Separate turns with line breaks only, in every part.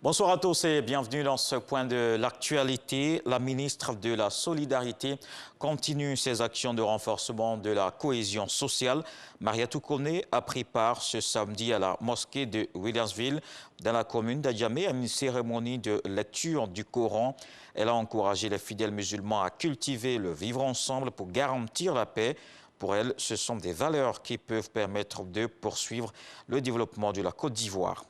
Bonsoir à tous et bienvenue dans ce point de l'actualité. La ministre de la Solidarité continue ses actions de renforcement de la cohésion sociale. Mariatou Kone a pris part ce samedi à la mosquée de Williamsville, dans la commune d'Adjamé, à une cérémonie de lecture du Coran. Elle a encouragé les fidèles musulmans à cultiver le vivre ensemble pour garantir la paix. Pour elle, ce sont des valeurs qui peuvent permettre de poursuivre le développement de la Côte d'Ivoire.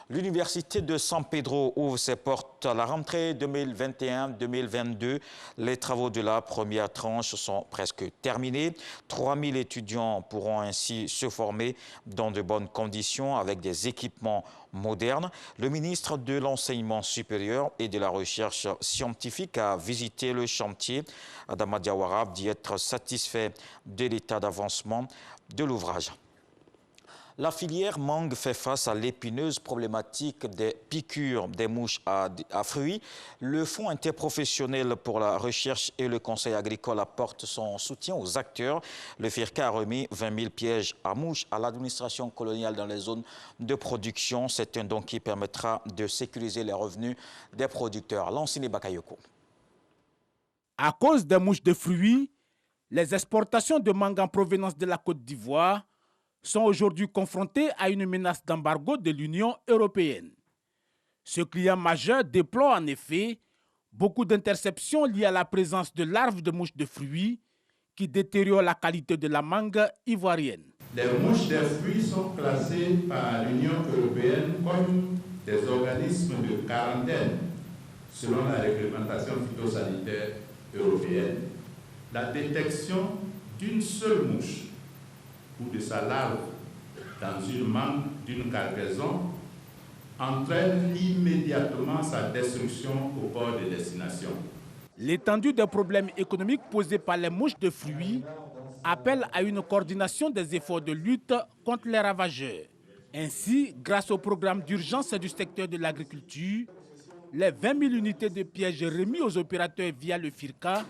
L'Université de San Pedro ouvre ses portes à la rentrée 2021-2022. Les travaux de la première tranche sont presque terminés. 3000 étudiants pourront ainsi se former dans de bonnes conditions avec des équipements modernes. Le ministre de l'Enseignement supérieur et de la Recherche scientifique a visité le chantier. Adama Diawara dit être satisfait de l'état d'avancement de l'ouvrage. La filière mangue fait face à l'épineuse problématique des piqûres des mouches à fruits. Le Fonds interprofessionnel pour la recherche et le Conseil agricole apporte son soutien aux acteurs. Le FIRCA a remis 20 000 pièges à mouches à l'administration coloniale dans les zones de production. C'est un don qui permettra de sécuriser les revenus des producteurs. Lansine Bakayoko.
À cause des mouches de fruits, les exportations de mangue en provenance de la Côte d'Ivoire sont aujourd'hui confrontés à une menace d'embargo de l'Union européenne. Ce client majeur déplore en effet beaucoup d'interceptions liées à la présence de larves de mouches de fruits qui détériorent la qualité de la mangue ivoirienne.
Les mouches de fruits sont classées par l'Union européenne comme des organismes de quarantaine selon la réglementation phytosanitaire européenne. La détection d'une seule mouche ou de sa larve dans une mangue d'une cargaison entraîne immédiatement sa destruction au port de destination.
L'étendue des problèmes économiques posés par les mouches de fruits appelle à une coordination des efforts de lutte contre les ravageurs. Ainsi, grâce au programme d'urgence du secteur de l'agriculture, les 20 000 unités de pièges remis aux opérateurs via le FIRCA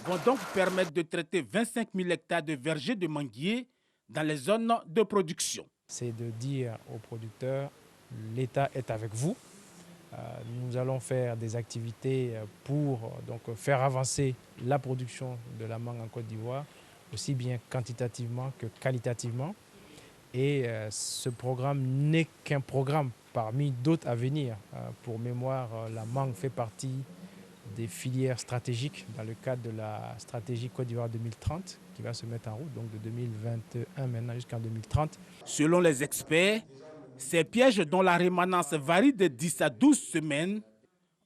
vont donc permettre de traiter 25 000 hectares de vergers de manguiers dans les zones de production.
C'est de dire aux producteurs, l'État est avec vous. Nous allons faire des activités pour faire avancer la production de la mangue en Côte d'Ivoire, aussi bien quantitativement que qualitativement. Et ce programme n'est qu'un programme parmi d'autres à venir. Pour mémoire, la mangue fait partie des filières stratégiques dans le cadre de la stratégie Côte d'Ivoire 2030 qui va se mettre en route, donc de 2021 maintenant jusqu'en 2030.
Selon les experts, ces pièges dont la rémanence varie de 10 à 12 semaines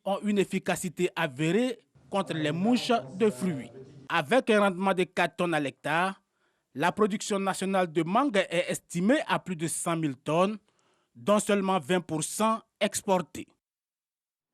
ont une efficacité avérée contre les mouches de fruits. Avec un rendement de 4 tonnes à l'hectare, la production nationale de mangue est estimée à plus de 100 000 tonnes, dont seulement 20% exportées.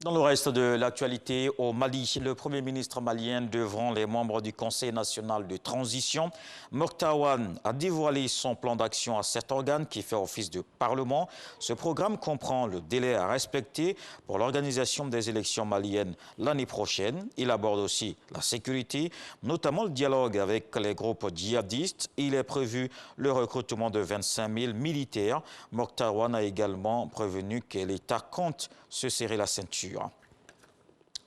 Dans le reste de l'actualité, au Mali, le Premier ministre malien devant les membres du Conseil national de transition, Moktawan a dévoilé son plan d'action à cet organe qui fait office de parlement. Ce programme comprend le délai à respecter pour l'organisation des élections maliennes l'année prochaine. Il aborde aussi la sécurité, notamment le dialogue avec les groupes djihadistes. Il est prévu le recrutement de 25 000 militaires. Moktawan a également prévenu que l'État compte se serrer la ceinture.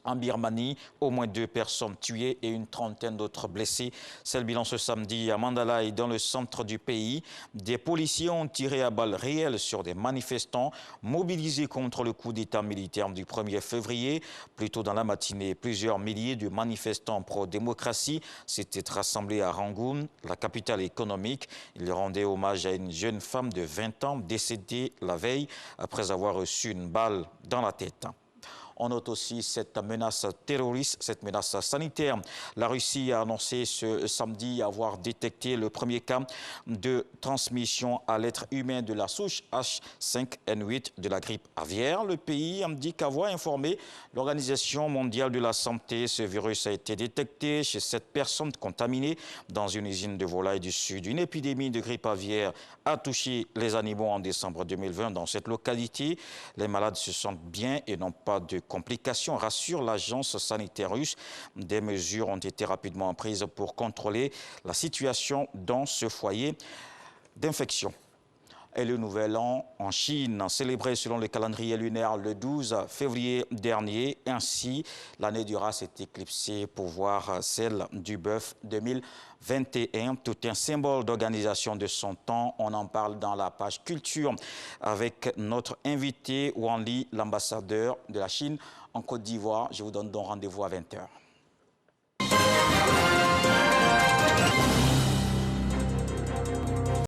En Birmanie, au moins 2 personnes tuées et une trentaine d'autres blessées. C'est le bilan ce samedi à Mandalay, dans le centre du pays. Des policiers ont tiré à balles réelles sur des manifestants mobilisés contre le coup d'État militaire du 1er février. Plus tôt dans la matinée, plusieurs milliers de manifestants pro-démocratie s'étaient rassemblés à Rangoon, la capitale économique. Ils rendaient hommage à une jeune femme de 20 ans décédée la veille après avoir reçu une balle dans la tête. On note aussi cette menace terroriste, cette menace sanitaire. La Russie a annoncé ce samedi avoir détecté le premier cas de transmission à l'être humain de la souche H5N8 de la grippe aviaire. Le pays indique avoir informé l'Organisation mondiale de la santé. Ce virus a été détecté chez 7 personnes contaminées dans une usine de volailles du Sud. Une épidémie de grippe aviaire a touché les animaux en décembre 2020 dans cette localité. Les malades se sentent bien et n'ont pas de complications, rassure l'agence sanitaire russe. Des mesures ont été rapidement prises pour contrôler la situation dans ce foyer d'infection. et le Nouvel An en Chine, célébré selon le calendrier lunaire le 12 février dernier. Ainsi, l'année du rat s'est éclipsée pour voir celle du bœuf 2021. Tout un symbole d'organisation de son temps. On en parle dans la page culture avec notre invité Wang Li, l'ambassadeur de la Chine en Côte d'Ivoire. Je vous donne donc rendez-vous à 20 h.